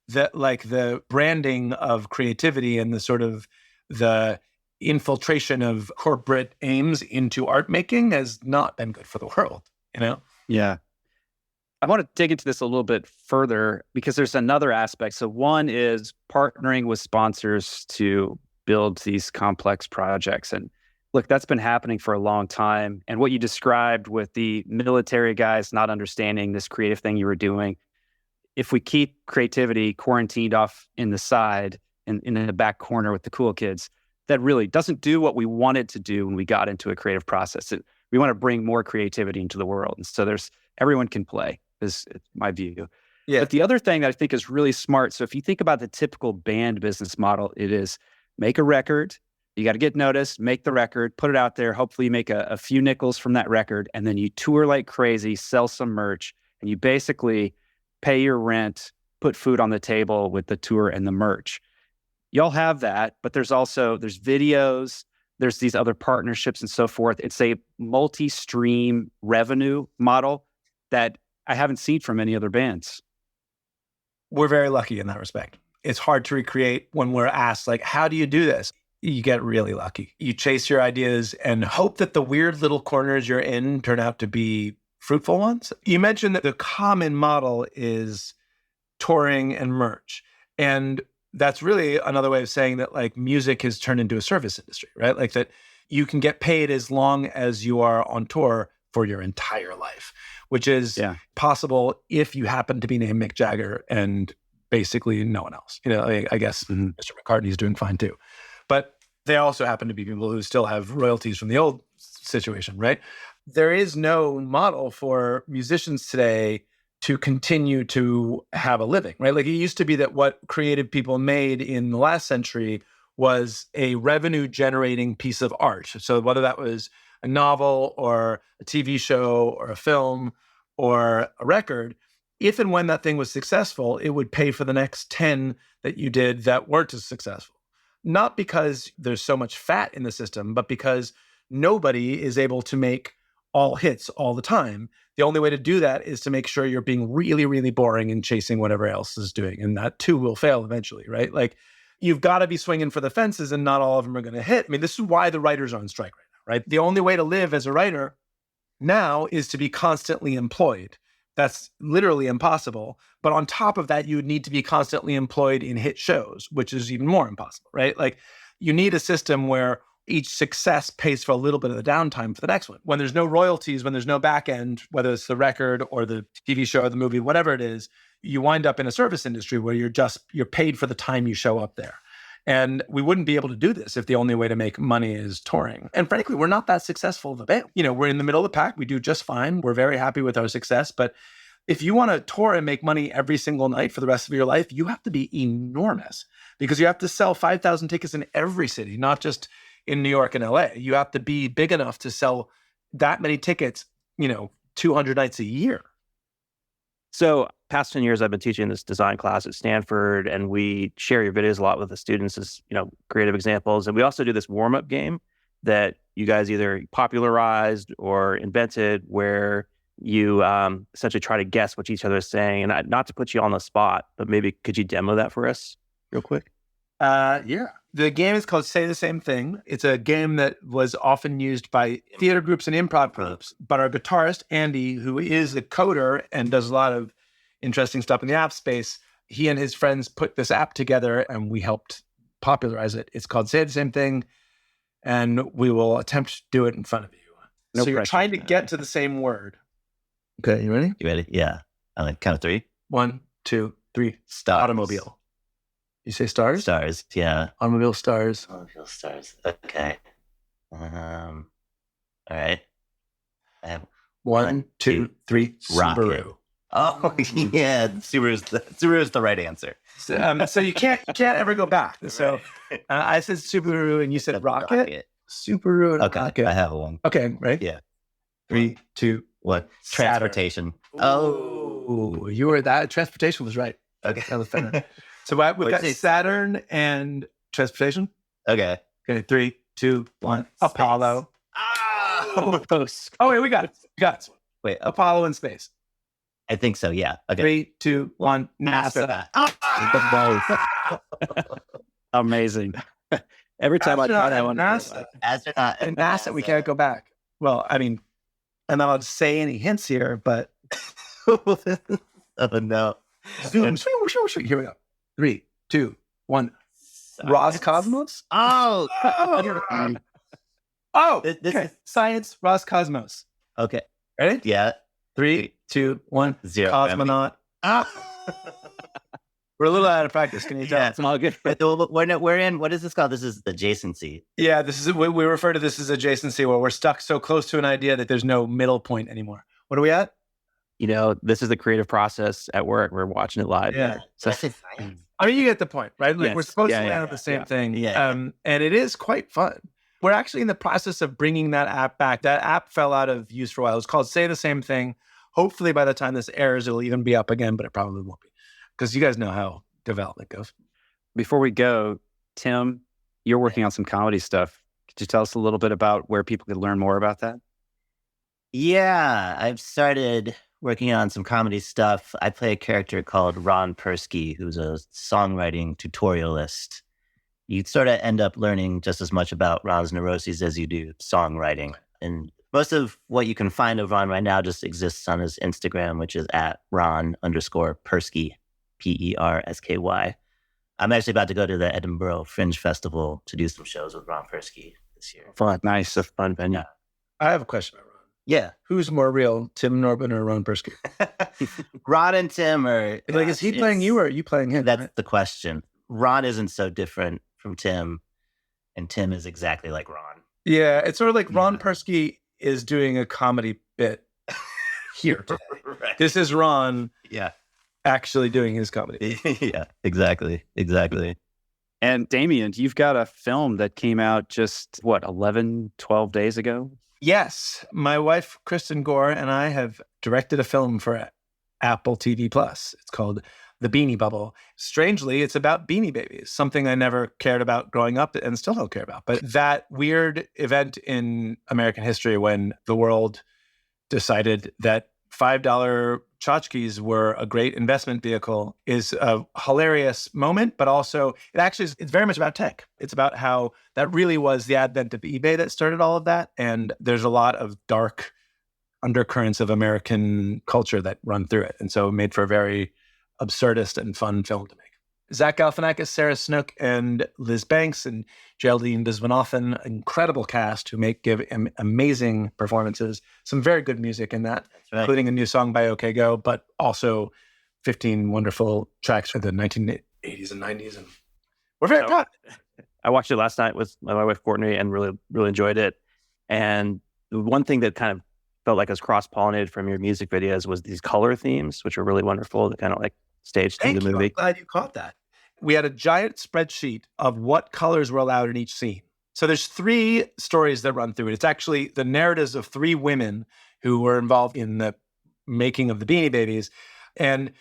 that the branding of creativity and the sort of the infiltration of corporate aims into art making has not been good for the world, Yeah. I want to dig into this a little bit further because there's another aspect. So one is partnering with sponsors to build these complex projects. And look, that's been happening for a long time. And what you described with the military guys not understanding this creative thing you were doing, if we keep creativity quarantined off in the side and in the back corner with the cool kids, that really doesn't do what we wanted to do when we got into a creative process. We want to bring more creativity into the world. And so everyone can play, is my view. Yeah. But the other thing that I think is really smart, so if you think about the typical band business model, it is make a record, you got to get noticed, make the record, put it out there, hopefully you make a few nickels from that record, and then you tour like crazy, sell some merch, and you basically pay your rent, put food on the table with the tour and the merch. Y'all have that, but there's videos, there's these other partnerships and so forth. It's a multi-stream revenue model that I haven't seen from any other bands. We're very lucky in that respect. It's hard to recreate when we're asked, how do you do this? You get really lucky. You chase your ideas and hope that the weird little corners you're in turn out to be fruitful ones. You mentioned that the common model is touring and merch. And that's really another way of saying that music has turned into a service industry, right? That you can get paid as long as you are on tour for your entire life, which is possible if you happen to be named Mick Jagger and basically no one else. I guess Mr. McCartney's doing fine too. But they also happen to be people who still have royalties from the old situation, right? There is no model for musicians today to continue to have a living, right? It used to be that what creative people made in the last century was a revenue generating piece of art. So whether that was a novel or a TV show or a film or a record, if and when that thing was successful, it would pay for the next 10 that you did that weren't as successful. Not because there's so much fat in the system, but because nobody is able to make all hits all the time. The only way to do that is to make sure you're being really, really boring and chasing whatever else is doing. And that too will fail eventually, right? You've got to be swinging for the fences and not all of them are going to hit. This is why the writers are on strike right now, right? The only way to live as a writer now is to be constantly employed. That's literally impossible. But on top of that, you would need to be constantly employed in hit shows, which is even more impossible, right? You need a system where each success pays for a little bit of the downtime for the next one. When there's no royalties, when there's no back end, whether it's the record or the TV show or the movie, whatever it is, you wind up in a service industry where you're paid for the time you show up there. And we wouldn't be able to do this if the only way to make money is touring. And frankly, we're not that successful of a band. We're in the middle of the pack. We do just fine. We're very happy with our success. But if you want to tour and make money every single night for the rest of your life, you have to be enormous because you have to sell 5,000 tickets in every city, not just in New York and LA. You have to be big enough to sell that many tickets, 200 nights a year. So past 10 years, I've been teaching this design class at Stanford, and we share your videos a lot with the students as, creative examples. And we also do this warm-up game that you guys either popularized or invented where you essentially try to guess what each other is saying. And not to put you on the spot, but maybe could you demo that for us real quick? Yeah. The game is called Say the Same Thing. It's a game that was often used by theater groups and improv groups. But our guitarist, Andy, who is a coder and does a lot of interesting stuff in the app space, he and his friends put this app together and we helped popularize it. It's called Say the Same Thing, and we will attempt to do it in front of you. No so you're pressure. trying to get to the same word. Okay, you ready? You ready? Yeah. On the count of 3. 1, 2, 3. Stars. Automobile. You say stars? Stars. Yeah. Automobile stars. Automobile stars. Okay. All right. I have 1, 2, 3. Rocket. Subaru. Oh yeah, Subaru is the right answer. So you can't ever go back. So I said Subaru and you said rocket. Subaru and Okay, rocket. I have one. Okay, right? Yeah. 3, 2. What? Saturn. Transportation. Oh. You were that. Transportation was right. Okay. That was better. So we've What'd got you say? Saturn and transportation. Okay. Okay, 3, 2, 1. Apollo. Oh. Oh wait, we got it. Wait. Apollo in space. I think so. Yeah. Okay. 3, 2, 1. NASA. Amazing. Every time I try that one. NASA. Astronaut. And NASA, we can't go back. Well, I mean, I'm not allowed to say any hints here, but Oh no. zoom. Here we go. 3, 2, 1. Roscosmos? Oh. Oh, This okay. is- Science, Roscosmos. Okay. Ready? Yeah. 3, 2, 1. 0. Cosmonaut. We're a little out of practice. Can you tell? Yeah. It's all good. But we're in. What is this called? This is adjacency. Yeah, this is we refer to this as adjacency, where we're stuck so close to an idea that there's no middle point anymore. What are we at? This is the creative process at work. We're watching it live. Yeah. So That's science. I mean, you get the point, right? Like Yes. we're supposed Yeah, to yeah, land at the same yeah. thing. Yeah. And it is quite fun. We're actually in the process of bringing that app back. That app fell out of use for a while. It was called Say the Same Thing. Hopefully by the time this airs, it'll even be up again, but it probably won't be. Because you guys know how development goes. Before we go, Tim, you're working on some comedy stuff. Could you tell us a little bit about where people could learn more about that? Yeah, I've started working on some comedy stuff. I play a character called Ron Persky, who's a songwriting tutorialist. You sort of end up learning just as much about Ron's neuroses as you do songwriting. And most of what you can find of Ron right now just exists on his Instagram, which is at Ron_Persky, Persky. I'm actually about to go to the Edinburgh Fringe Festival to do some shows with Ron Persky this year. fun. Nice. A fun venue. I have a question about Ron. Yeah. Who's more real, Tim Nordwind or Ron Persky? Ron and Tim are... Like, is he playing you or are you playing him? That's right? the question. Ron isn't so different from Tim, and Tim is exactly like Ron. Yeah, it's sort of like Ron Yeah. Persky is doing a comedy bit here today. Right. This is Ron Yeah. actually doing his comedy. Yeah, exactly. And Damian, you've got a film that came out just, 11, 12 days ago? Yes, my wife, Kristen Gore, and I have directed a film for Apple TV Plus. It's called The Beanie Bubble. Strangely, it's about Beanie Babies, something I never cared about growing up and still don't care about. But that weird event in American history when the world decided that $5 tchotchkes were a great investment vehicle is a hilarious moment, but also it's very much about tech. It's about how that really was the advent of eBay that started all of that. And there's a lot of dark undercurrents of American culture that run through it. And so it made for a very absurdist and fun film to make. Zach Galifianakis, Sarah Snook, and Liz Banks, and Geraldine Viswanathan, incredible cast who give amazing performances. Some very good music in that, That's right. including a new song by OK Go, but also 15 wonderful tracks from the 1980s and 90s. And We're very proud. I watched it last night with my wife Courtney and really, really enjoyed it. And the one thing that kind of felt like it was cross-pollinated from your music videos was these color themes, which were really wonderful. That kind of like staged through the movie. I'm glad you caught that. We had a giant spreadsheet of what colors were allowed in each scene. So there's 3 stories that run through it. It's actually the narratives of 3 women who were involved in the making of the Beanie Babies. And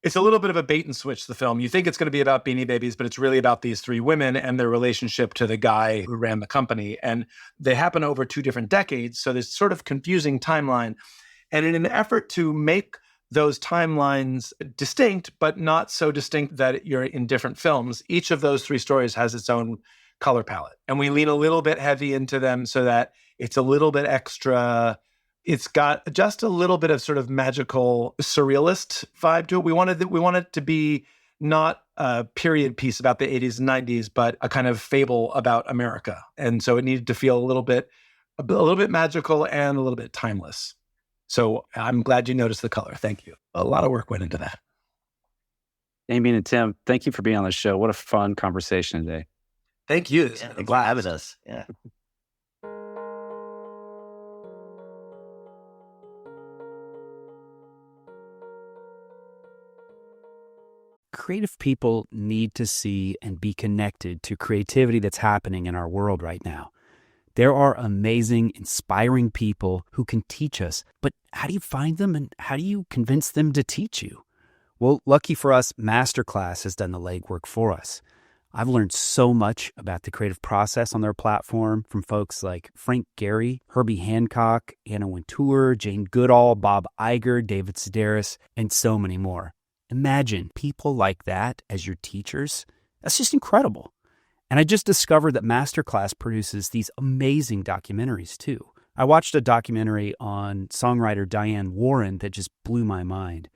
it's a little bit of a bait and switch, the film. You think it's going to be about Beanie Babies, but it's really about these 3 women and their relationship to the guy who ran the company. And they happen over 2 different decades. So there's sort of confusing timeline. And in an effort to make those timelines distinct, but not so distinct that you're in different films, each of those 3 stories has its own color palette. And we lean a little bit heavy into them so that it's a little bit extra. It's got just a little bit of sort of magical surrealist vibe to it. We wanted to be not a period piece about the 80s and 90s, but a kind of fable about America. And so it needed to feel a little bit magical and a little bit timeless. So I'm glad you noticed the color. Thank you. A lot of work went into that. Damian and Tim, thank you for being on the show. What a fun conversation today. Thank you. Thanks for having us. Yeah. Creative people need to see and be connected to creativity that's happening in our world right now. There are amazing, inspiring people who can teach us, but how do you find them and how do you convince them to teach you? Well, lucky for us, Masterclass has done the legwork for us. I've learned so much about the creative process on their platform from folks like Frank Gehry, Herbie Hancock, Anna Wintour, Jane Goodall, Bob Iger, David Sedaris, and so many more. Imagine people like that as your teachers. That's just incredible. And I just discovered that Masterclass produces these amazing documentaries too. I watched a documentary on songwriter Diane Warren that just blew my mind.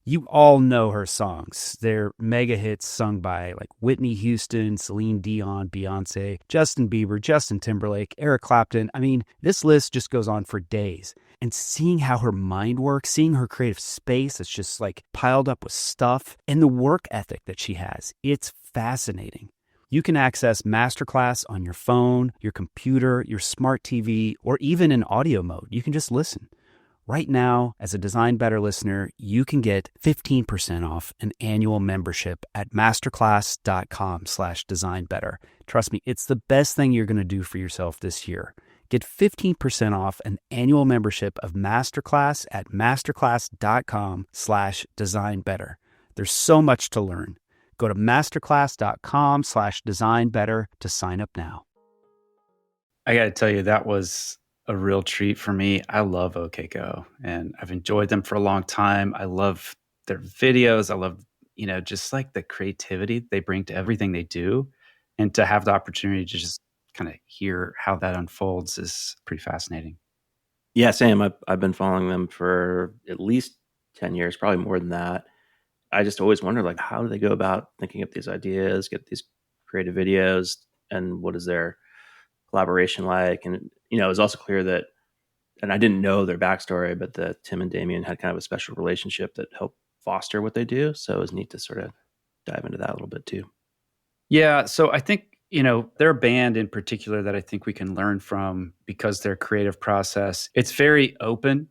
You all know her songs. They're mega hits sung by like Whitney Houston, Celine Dion, Beyonce, Justin Bieber, Justin Timberlake, Eric Clapton. I mean, this list just goes on for days. And seeing how her mind works, seeing her creative space that's just like piled up with stuff, and the work ethic that she has, it's fascinating. You can access Masterclass on your phone, your computer, your smart TV, or even in audio mode. You can just listen. Right now, as a Design Better listener, you can get 15% off an annual membership at masterclass.com/designbetter. Trust me, it's the best thing you're going to do for yourself this year. Get 15% off an annual membership of Masterclass at masterclass.com/designbetter. There's so much to learn. Go to masterclass.com/designbetter to sign up now. I got to tell you, that was a real treat for me. I love OK Go, and I've enjoyed them for a long time. I love their videos. I love, just like the creativity they bring to everything they do. And to have the opportunity to just kind of hear how that unfolds is pretty fascinating. Yeah, same. I've been following them for at least 10 years, probably more than that. I just always wondered, like, how do they go about thinking up these ideas, get these creative videos, and what is their collaboration like? And, it was also clear that, and I didn't know their backstory, but that Tim and Damian had kind of a special relationship that helped foster what they do. So it was neat to sort of dive into that a little bit too. Yeah. So I think, they're a band in particular that I think we can learn from because their creative process, it's very open.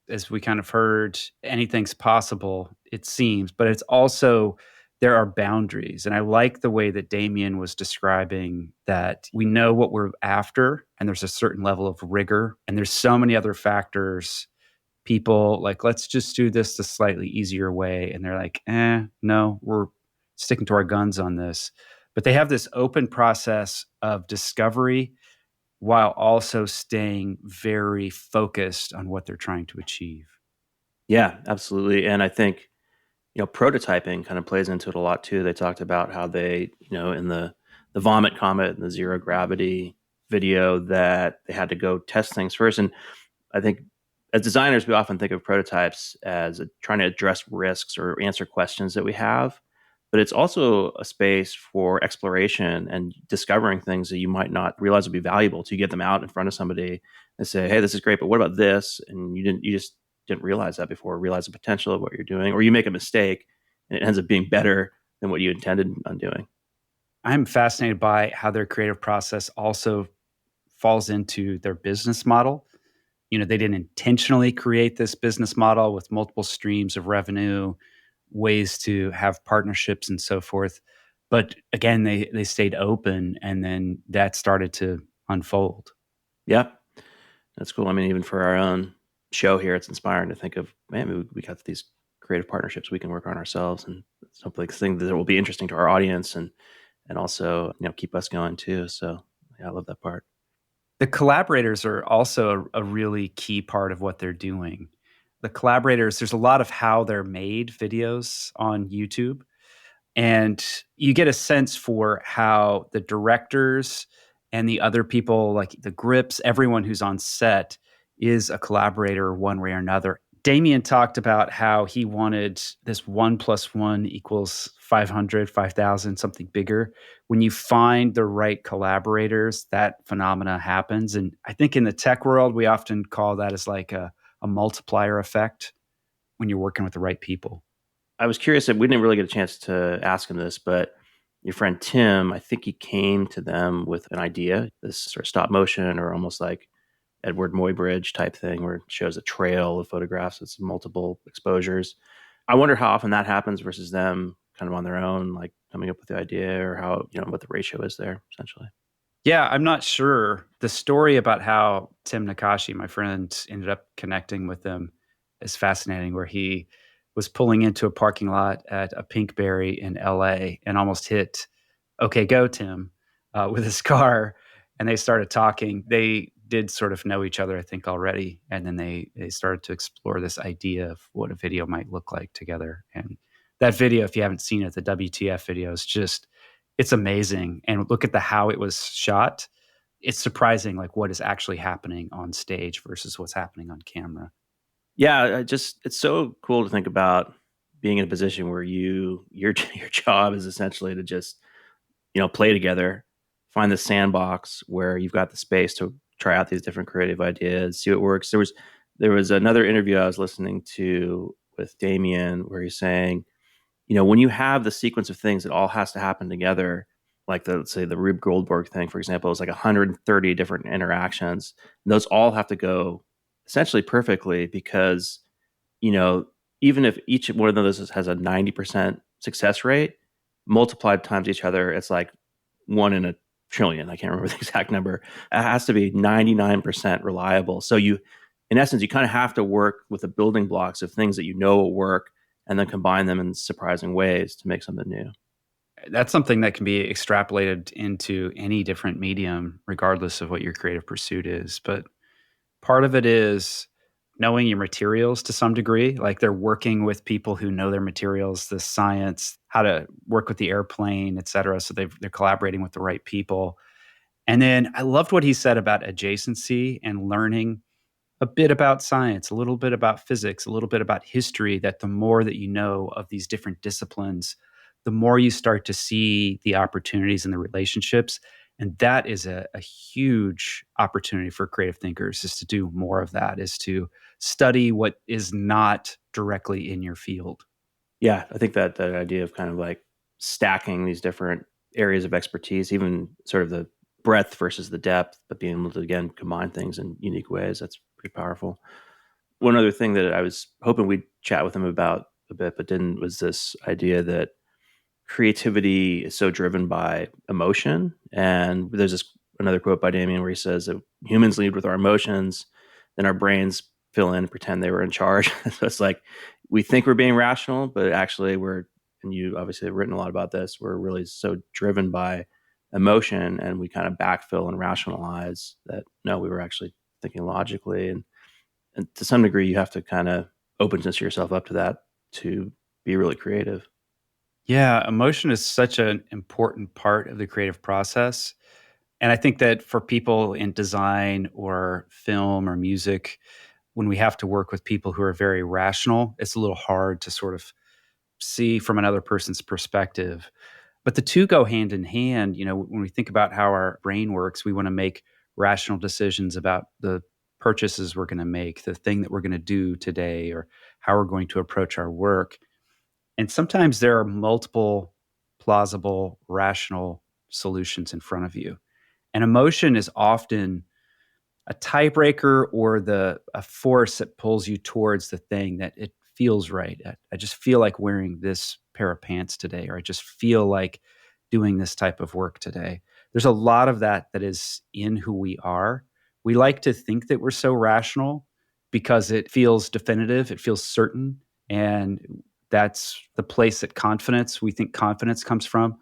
As we kind of heard, anything's possible, it seems, but it's also, there are boundaries. And I like the way that Damian was describing that we know what we're after, and there's a certain level of rigor, and there's so many other factors. People like, let's just do this the slightly easier way. And they're like, no, we're sticking to our guns on this. But they have this open process of discovery while also staying very focused on what they're trying to achieve. Yeah, absolutely. And I think, prototyping kind of plays into it a lot too. They talked about how they, in the Vomit Comet and the Zero Gravity video, that they had to go test things first. And I think as designers, we often think of prototypes as trying to address risks or answer questions that we have. But it's also a space for exploration and discovering things that you might not realize would be valuable to get them out in front of somebody and say, hey, this is great, but what about this? And you just didn't realize that before, realize the potential of what you're doing, or you make a mistake and it ends up being better than what you intended on doing. I'm fascinated by how their creative process also falls into their business model. They didn't intentionally create this business model with multiple streams of revenue, ways to have partnerships and so forth. But again, they stayed open, and then that started to unfold. Yeah, that's cool. I mean, even for our own show here, it's inspiring to think of, man, we got these creative partnerships we can work on ourselves, and something that will be interesting to our audience and also, keep us going too. So yeah, I love that part. The collaborators are also a really key part of what they're doing. The collaborators, there's a lot of how they're made videos on YouTube. And you get a sense for how the directors and the other people, like the grips, everyone who's on set is a collaborator one way or another. Damian talked about how he wanted this 1+1 = 500, 5,000, something bigger. When you find the right collaborators, that phenomena happens. And I think in the tech world, we often call that as like a multiplier effect when you're working with the right people. I was curious if we didn't really get a chance to ask him this, but your friend Tim, I think he came to them with an idea, this sort of stop motion or almost like Edward Muybridge type thing where it shows a trail of photographs with multiple exposures. I wonder how often that happens versus them kind of on their own, like coming up with the idea or how, what the ratio is there essentially. Yeah, I'm not sure. The story about how Tim Nakashi, my friend, ended up connecting with them is fascinating, where he was pulling into a parking lot at a Pinkberry in LA and almost hit "Okay, go, Tim," with his car. And they started talking. They did sort of know each other, I think, already. And then they started to explore this idea of what a video might look like together. And that video, if you haven't seen it, the WTF video is just, it's amazing. And look at how it was shot. It's surprising, like what is actually happening on stage versus what's happening on camera. Yeah, it's so cool to think about being in a position where your job is essentially to just, play together, find the sandbox where you've got the space to try out these different creative ideas, see what works. There was another interview I was listening to with Damian where he's saying, when you have the sequence of things that all has to happen together, like let's say the Rube Goldberg thing, for example, is like 130 different interactions. And those all have to go essentially perfectly because, even if each one of those has a 90% success rate, multiplied times each other, it's like 1 in a trillion. I can't remember the exact number. It has to be 99% reliable. So in essence, you kind of have to work with the building blocks of things that will work and then combine them in surprising ways to make something new. That's something that can be extrapolated into any different medium, regardless of what your creative pursuit is. But part of it is knowing your materials to some degree. Like they're working with people who know their materials, the science, how to work with the airplane, et cetera. So they're collaborating with the right people. And then I loved what he said about adjacency and learning a bit about science, a little bit about physics, a little bit about history, that the more that you know of these different disciplines, the more you start to see the opportunities and the relationships. And that is a huge opportunity for creative thinkers, is to do more of that, is to study what is not directly in your field. Yeah, I think that idea of kind of like stacking these different areas of expertise, even sort of the breadth versus the depth, but being able to, again, combine things in unique ways, that's pretty powerful. One other thing that I was hoping we'd chat with him about a bit, but didn't, was this idea that creativity is so driven by emotion. And there's another quote by Damian where he says that humans lead with our emotions, then our brains fill in and pretend they were in charge. So it's like we think we're being rational, but actually and you obviously have written a lot about this, we're really so driven by emotion, and we kind of backfill and rationalize that, no, we were actually thinking logically. And to some degree, you have to kind of open yourself up to that to be really creative. Yeah, emotion is such an important part of the creative process. And I think that for people in design or film or music, when we have to work with people who are very rational, it's a little hard to sort of see from another person's perspective. But the two go hand in hand. When we think about how our brain works, we want to make rational decisions about the purchases we're going to make, the thing that we're going to do today, or how we're going to approach our work. And sometimes there are multiple plausible, rational solutions in front of you. And emotion is often a tiebreaker or a force that pulls you towards the thing that it feels right. I just feel like wearing this pair of pants today, or I just feel like doing this type of work today. There's a lot of that is in who we are. We like to think that we're so rational because it feels definitive, it feels certain, and that's the place that we think confidence comes from.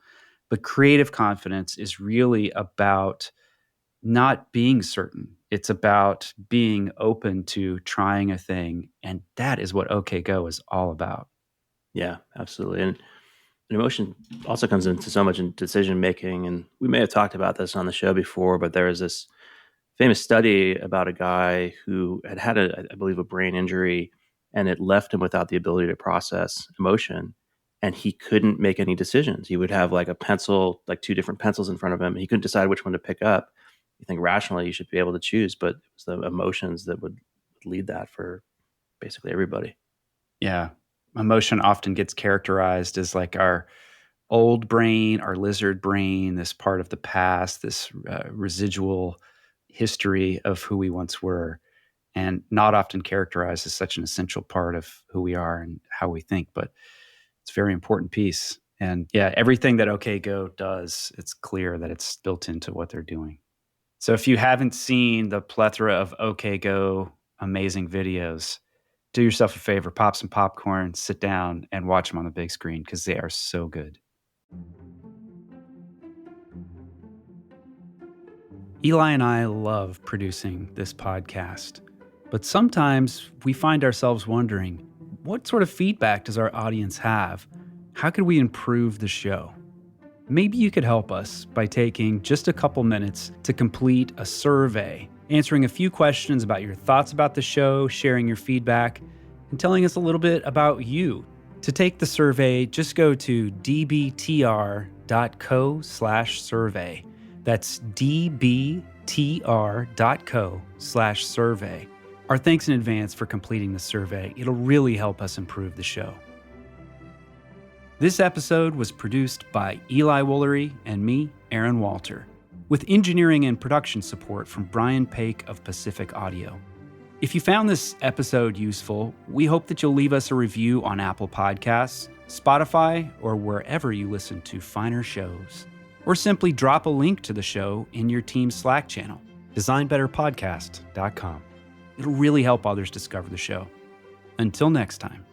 But creative confidence is really about not being certain. It's about being open to trying a thing. And that is what OK Go is all about. Yeah, absolutely. And emotion also comes into so much in decision making. And we may have talked about this on the show before, but there is this famous study about a guy who had I believe, a brain injury, and it left him without the ability to process emotion. And he couldn't make any decisions. He would have like a pencil, like two different pencils in front of him, and he couldn't decide which one to pick up. You think rationally you should be able to choose, but it was the emotions that would lead that for basically everybody. Yeah. Emotion often gets characterized as like our old brain, our lizard brain, this part of the past, this residual history of who we once were, and not often characterized as such an essential part of who we are and how we think. But it's a very important piece. And yeah, everything that OK Go does, it's clear that it's built into what they're doing. So if you haven't seen the plethora of OK Go amazing videos, do yourself a favor, pop some popcorn, sit down, and watch them on the big screen because they are so good. Eli and I love producing this podcast, but sometimes we find ourselves wondering, what sort of feedback does our audience have? How could we improve the show? Maybe you could help us by taking just a couple minutes to complete a survey, answering a few questions about your thoughts about the show, sharing your feedback, and telling us a little bit about you. To take the survey, just go to dbtr.co/survey. That's dbtr.co/survey. Our thanks in advance for completing the survey. It'll really help us improve the show. This episode was produced by Eli Woolery and me, Aaron Walter, with engineering and production support from Brian Paik of Pacific Audio. If you found this episode useful, we hope that you'll leave us a review on Apple Podcasts, Spotify, or wherever you listen to finer shows. Or simply drop a link to the show in your team's Slack channel, designbetterpodcast.com. It'll really help others discover the show. Until next time.